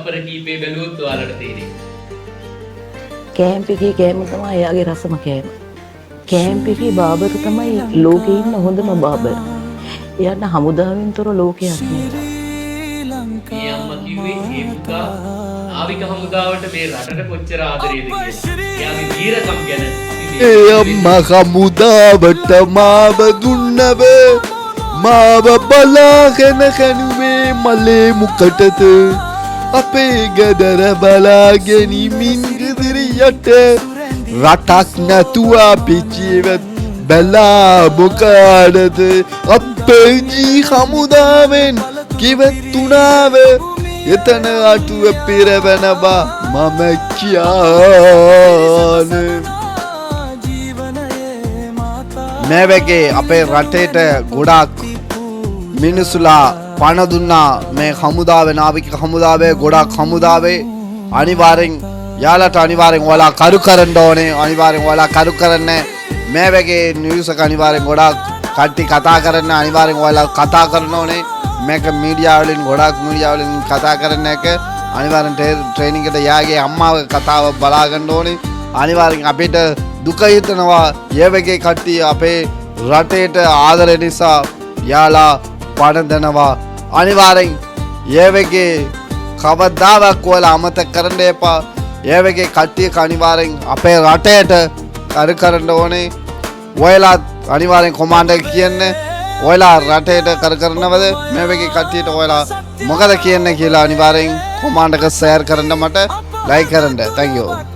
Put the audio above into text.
අපර කීපේ බැලුවොත් ඔයාලට තේරෙයි. කැම්ප් එකේ කෑම තමයි එයාගේ රසම කෑම. කැම්ප් එකේ බාබර් තමයි ලෝකේ ඉන්න හොඳම බාබර්. එයාට හමුදාවෙන් තොර ලෝකයක් නෑ. මේ අම්මා කිව්වේ මේ පුතා ආවික හමුදාවට මේ රටට කොච්චර ආදරේද කියලා. එයාගේ වීරකම් ගැන ඒ අම්මා හමුදාවට මාව දුන්නව මාව බලාගෙන කනුවේ මලේ මුකටද අපේ ගෙදර බලාගෙන ඉමින් ඉදිරියට රටක් නැතුව අපි ජීවත් බලා මොකටද අපේ ජී හමුදාවෙන් කිවතුනාව එතන අටුව පිරවනවා මම කියන්නේ මේ වගේ අපේ රටේට ගොඩාක් මිනිස්සුලා පණ දුන්නා මේ හමුදාවේ නාවික හමුදාවේ ගොඩාක් හමුදාවේ අනිවාර්යෙන් යාලට අනිවාර්යෙන් ඔයාලා කරු කරන්න ඕනේ අනිවාර්යෙන් ඔයාලා කරු කරන්න මේ වගේ නිවුස් එක අනිවාර්යෙන් ගොඩාක් කට්ටි කතා කරන්න අනිවාර්යෙන් ඔයාලා කතා කරන්න ඕනේ මේක මීඩියා වලින් ගොඩාක් මීඩියා වලින් කතා කරන එක අනිවාර්යෙන් ට්‍රේනින් එකට යාගේ අම්මාගේ කතාව බලා ගන්න ඕනේ අනිවාර්යෙන් අපිට දුක හිතනවා මේ වගේ කට්ටිය අපේ රටේට ආදරය නිසා යාලා පණ දෙනවා අනිවාර්යෙන් මේ වගේ කවදාවත් ඔයාලා අමතක කරන්න එපා මේ වගේ කට්ටිය අනිවාර්යෙන් අපේ රටේට කර කරන්න ඕනේ ඔයාලා අනිවාර්යෙන් කොමාන්ඩර් කියන්නේ ඔයාලා රටේට කර කරනවද මේ වගේ කට්ටියට ඔයාලා මොකද කියන්නේ කියලා අනිවාර්යෙන් කොමාන්ඩර් එක ෂෙයාර් කරන්න මට ලයික් කරන්න thank you